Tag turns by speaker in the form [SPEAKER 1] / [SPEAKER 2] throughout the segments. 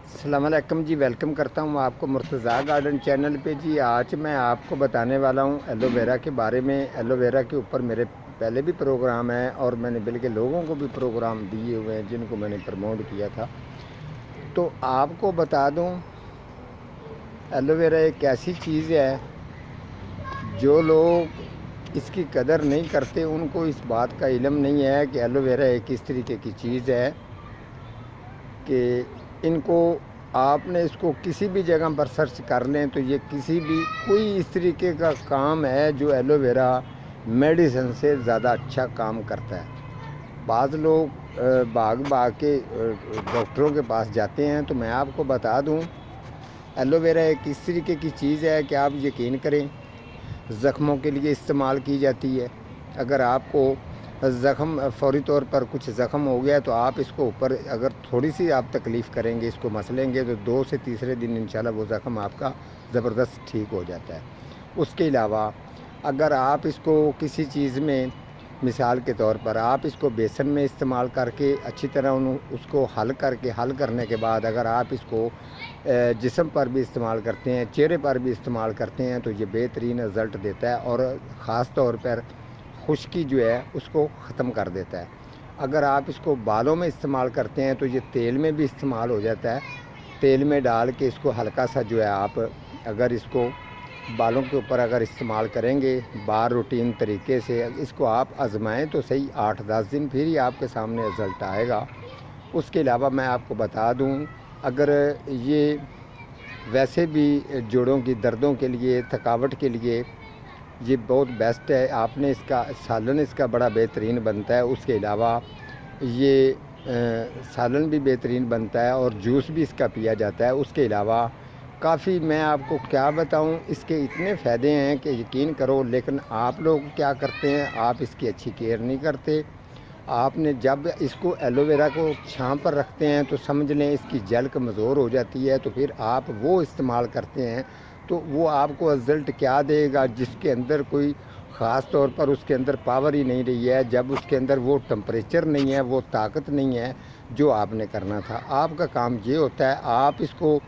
[SPEAKER 1] अस्सलाम वालेकुम जी। वेलकम करता हूँ आपको मुर्तज़ा गार्डन चैनल पे जी। आज मैं आपको बताने वाला हूँ एलोवेरा के बारे में। एलोवेरा के ऊपर मेरे पहले भी प्रोग्राम है और मैंने बल्कि लोगों को भी प्रोग्राम दिए हुए हैं जिनको मैंने प्रमोट किया था। तो आपको बता दूँ, एलोवेरा एक ऐसी चीज़ है, जो लोग इसकी कदर नहीं करते उनको इस बात का इल्म नहीं है कि एलोवेरा एक इस तरीके की चीज़ है कि इनको आपने इसको किसी भी जगह पर सर्च कर लें तो ये किसी भी कोई इस तरीके का काम है जो एलोवेरा मेडिसिन से ज़्यादा अच्छा काम करता है। बाज़ लोग भाग भाग के डॉक्टरों के पास जाते हैं। तो मैं आपको बता दूं, एलोवेरा एक इस तरीके की चीज़ है कि आप यकीन करें, ज़ख्मों के लिए इस्तेमाल की जाती है। अगर आपको ज़ख़म फ़ौरी तौर पर कुछ ज़ख़म हो गया तो आप इसको ऊपर अगर थोड़ी सी आप तकलीफ़ करेंगे, इसको मसलेंगे तो 2 से तीसरे दिन इंशाल्लाह वो ज़ख़म आपका ज़बरदस्त ठीक हो जाता है। उसके अलावा अगर आप इसको किसी चीज़ में, मिसाल के तौर पर आप इसको बेसन में इस्तेमाल करके अच्छी तरह उसको हल करने के बाद अगर आप इसको जिस्म पर भी इस्तेमाल करते हैं, चेहरे पर भी इस्तेमाल करते हैं तो ये बेहतरीन रिज़ल्ट देता है और ख़ास तौर पर खुश्की जो है उसको ख़त्म कर देता है। अगर आप इसको बालों में इस्तेमाल करते हैं तो ये तेल में भी इस्तेमाल हो जाता है। तेल में डाल के इसको हल्का सा जो है आप अगर इसको बालों के ऊपर अगर इस्तेमाल करेंगे बार रूटीन तरीके से, इसको आप आज़माएँ तो सही 8-10 दिन, फिर ही आपके सामने रिज़ल्ट आएगा। उसके अलावा मैं आपको बता दूं, अगर ये वैसे भी जोड़ों की दर्दों के लिए, थकावट के लिए ये बहुत बेस्ट है। आपने इसका सालन इसका बड़ा बेहतरीन बनता है। उसके अलावा ये सालन भी बेहतरीन बनता है और जूस भी इसका पिया जाता है। उसके अलावा काफ़ी, मैं आपको क्या बताऊं, इसके इतने फ़ायदे हैं कि यकीन करो। लेकिन आप लोग क्या करते हैं, आप इसकी अच्छी केयर नहीं करते। आपने जब इसको एलोवेरा को छाँव पर रखते हैं तो समझ लें इसकी जल कमज़ोर हो जाती है, तो फिर आप वो इस्तेमाल करते हैं तो वो आपको रिज़ल्ट क्या देगा जिसके अंदर कोई ख़ास तौर पर उसके अंदर पावर ही नहीं रही है, जब उसके अंदर वो टेम्परेचर नहीं है, वो ताकत नहीं है जो आपने करना था। आपका काम ये होता है, आप इसको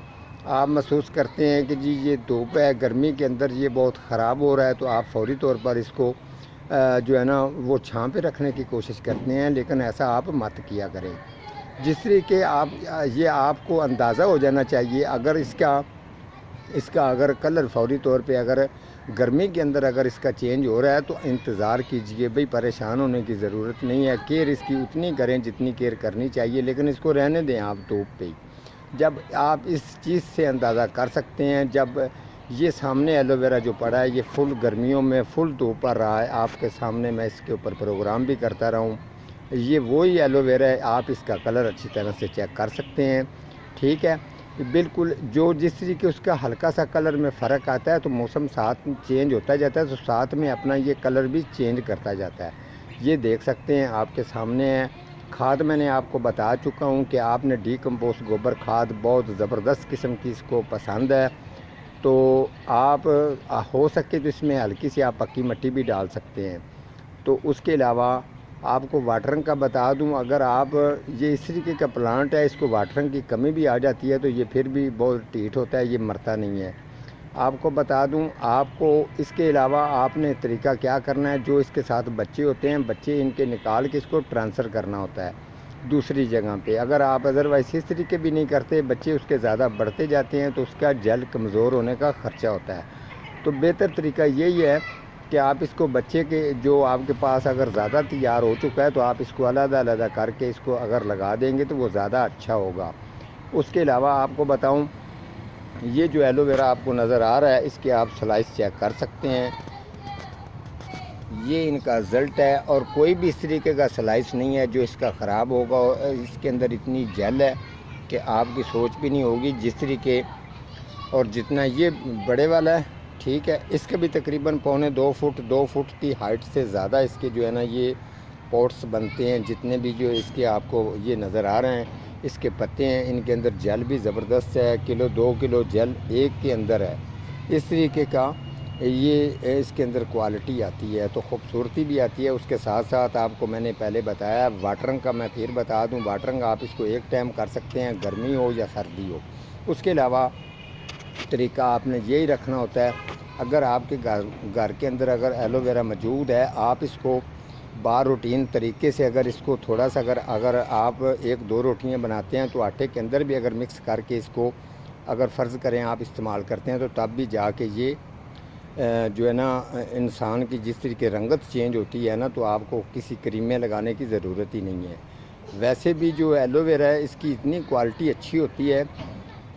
[SPEAKER 1] आप महसूस करते हैं कि जी ये धूप है, गर्मी के अंदर ये बहुत ख़राब हो रहा है, तो आप फ़ौरी तौर पर इसको जो है ना वो छाँव पे रखने की कोशिश करते हैं। लेकिन ऐसा आप मत किया करें। जिस तरीके आप ये आपको अंदाज़ा हो जाना चाहिए, अगर इसका अगर कलर फ़ौरी तौर पे अगर गर्मी के अंदर अगर इसका चेंज हो रहा है तो इंतज़ार कीजिए। भाई परेशान होने की ज़रूरत नहीं है। केयर इसकी उतनी करें जितनी केयर करनी चाहिए, लेकिन इसको रहने दें आप धूप पे ही। जब आप इस चीज़ से अंदाज़ा कर सकते हैं, जब ये सामने एलोवेरा जो पड़ा है ये फुल गर्मियों में फुल धूप पर रहा है, आपके सामने मैं इसके ऊपर प्रोग्राम भी करता रहा हूँ। ये वही एलोवेरा है, आप इसका कलर अच्छी तरह से चेक कर सकते हैं। ठीक है, बिल्कुल जो जिस तरीके उसका हल्का सा कलर में फ़र्क आता है तो मौसम साथ चेंज होता जाता है, तो साथ में अपना ये कलर भी चेंज करता जाता है। ये देख सकते हैं, आपके सामने है। खाद मैंने आपको बता चुका हूँ कि आपने डीकम्पोस्ट गोबर खाद बहुत ज़बरदस्त किस्म की इसको पसंद है, तो आप हो सके तो इसमें हल्की सी आप पक्की मिट्टी भी डाल सकते हैं। तो उसके अलावा आपको वाटरिंग का बता दूं, अगर आप ये इस तरीके का प्लांट है, इसको वाटरिंग की कमी भी आ जाती है तो ये फिर भी बहुत टीट होता है, ये मरता नहीं है। आपको बता दूं, आपको इसके अलावा आपने तरीका क्या करना है, जो इसके साथ बच्चे होते हैं, बच्चे इनके निकाल के इसको ट्रांसफ़र करना होता है दूसरी जगह पे। अगर आप अदरवाइज़ इस तरीके भी नहीं करते, बच्चे उसके ज़्यादा बढ़ते जाते हैं तो उसका जल कमज़ोर होने का ख़र्चा होता है। तो बेहतर तरीका यही है कि आप इसको बच्चे के जो आपके पास अगर ज़्यादा तैयार हो चुका है तो आप इसको अलग-अलग करके इसको अगर लगा देंगे तो वो ज़्यादा अच्छा होगा। उसके अलावा आपको बताऊं, ये जो एलोवेरा आपको नज़र आ रहा है इसके आप स्लाइस चेक कर सकते हैं। ये इनका रिज़ल्ट है और कोई भी इस तरीके का स्लाइस नहीं है जो इसका ख़राब होगा। और इसके अंदर इतनी जेल है कि आपकी सोच भी नहीं होगी जिस तरीके, और जितना ये बड़े वाला है, ठीक है, इसके भी तकरीबन पौने 2 फुट की हाइट से ज़्यादा इसके जो है ना ये पॉट्स बनते हैं। जितने भी जो इसके आपको ये नज़र आ रहे हैं इसके पत्ते हैं, इनके अंदर जल भी ज़बरदस्त है। 1-2 किलो जल एक के अंदर है। इस तरीके का ये इसके अंदर क्वालिटी आती है, तो ख़ूबसूरती भी आती है। उसके साथ साथ आपको मैंने पहले बताया वाटरिंग का, मैं फिर बता दूं, वाटरिंग आप इसको एक टाइम कर सकते हैं, गर्मी हो या सर्दी हो। उसके अलावा तरीका आपने यही रखना होता है, अगर आपके घर के अंदर अगर एलोवेरा मौजूद है, आप इसको बार रूटीन तरीके से अगर इसको थोड़ा सा अगर आप 1-2 रोटियां बनाते हैं तो आटे के अंदर भी अगर मिक्स करके इसको अगर फ़र्ज़ करें आप इस्तेमाल करते हैं, तो तब भी जाके ये जो है ना इंसान की जिस तरीके रंगत चेंज होती है ना, तो आपको किसी क्रीमें लगाने की ज़रूरत ही नहीं है। वैसे भी जो एलोवेरा है इसकी इतनी क्वालिटी अच्छी होती है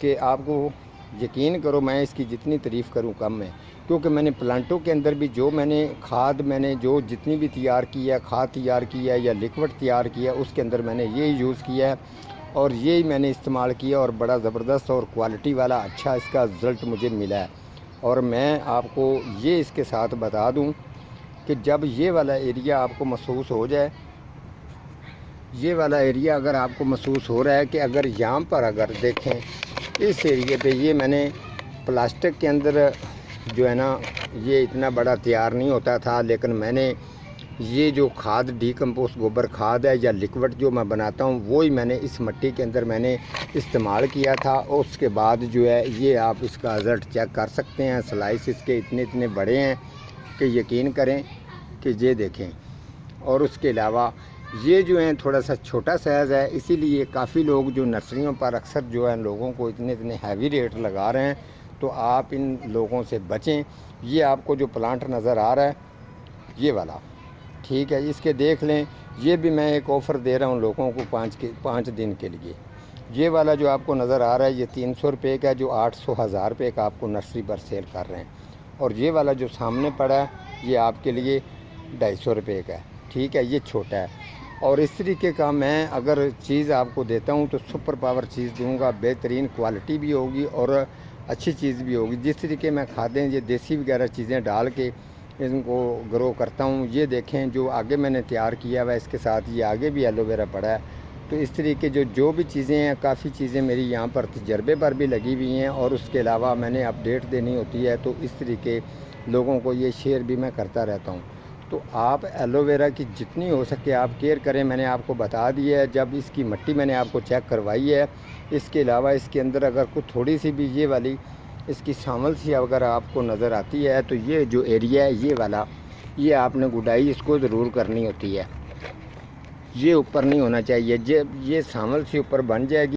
[SPEAKER 1] कि आपको यकीन करो, मैं इसकी जितनी तारीफ़ करूं कम है। क्योंकि मैंने प्लांटों के अंदर भी जो मैंने जो जितनी भी तैयार की है, खाद तैयार की है या लिक्विड तैयार किया है, उसके अंदर मैंने ये यूज़ किया है और यही मैंने इस्तेमाल किया और बड़ा ज़बरदस्त और क्वालिटी वाला अच्छा इसका रिज़ल्ट मुझे मिला है। और मैं आपको ये इसके साथ बता दूं कि जब ये वाला एरिया आपको महसूस हो जाए, ये वाला एरिया अगर आपको महसूस हो रहा है कि अगर यहाँ पर अगर देखें इस एरिए पे, ये मैंने प्लास्टिक के अंदर जो है ना, ये इतना बड़ा तैयार नहीं होता था, लेकिन मैंने ये जो खाद डीकम्पोस्ट गोबर खाद है या लिक्विड जो मैं बनाता हूँ, वो ही मैंने इस मिट्टी के अंदर मैंने इस्तेमाल किया था। और उसके बाद जो है ये आप इसका रिज़ल्ट चेक कर सकते हैं। स्लाइस इसके इतने बड़े हैं कि यकीन करें कि ये देखें। और उसके अलावा ये जो है थोड़ा सा छोटा साइज़ है, इसीलिए काफ़ी लोग जो नर्सरियों पर अक्सर जो है लोगों को इतने हैवी रेट लगा रहे हैं, तो आप इन लोगों से बचें। ये आपको जो प्लांट नज़र आ रहा है ये वाला, ठीक है, इसके देख लें, ये भी मैं एक ऑफ़र दे रहा हूँ लोगों को 5 दिन के लिए। ये वाला जो आपको नज़र आ रहा है ये 300 रुपये का है, जो 800-1000 रुपये का आपको नर्सरी पर सेल कर रहे हैं। और ये वाला जो सामने पड़ा है ये आपके लिए 250 रुपये का है, ठीक है, ये छोटा है। और इस तरीके का मैं अगर चीज़ आपको देता हूँ तो सुपर पावर चीज़ दूँगा, बेहतरीन क्वालिटी भी होगी और अच्छी चीज़ भी होगी। जिस तरीके मैं खादें ये देसी वगैरह चीज़ें डाल के इनको ग्रो करता हूँ, ये देखें जो आगे मैंने तैयार किया हुआ है, इसके साथ ये आगे भी एलोवेरा पड़ा है। तो इस तरीके जो भी चीज़ें हैं, काफ़ी चीज़ें मेरी यहाँ पर तजर्बे पर भी लगी हुई हैं और उसके अलावा मैंने अपडेट देनी होती है, तो इस तरीके लोगों को ये शेयर भी मैं करता रहता हूँ। तो आप एलोवेरा की जितनी हो सके आप केयर करें। मैंने आपको बता दिया है, जब इसकी मिट्टी मैंने आपको चेक करवाई है। इसके अलावा इसके अंदर अगर कुछ थोड़ी सी भी ये वाली इसकी शामिल सी अगर आपको नज़र आती है, तो ये जो एरिया है ये वाला, ये आपने गुडाई इसको ज़रूर करनी होती है। ये ऊपर नहीं होना चाहिए, ये शामिल सी ऊपर बन जाएगी।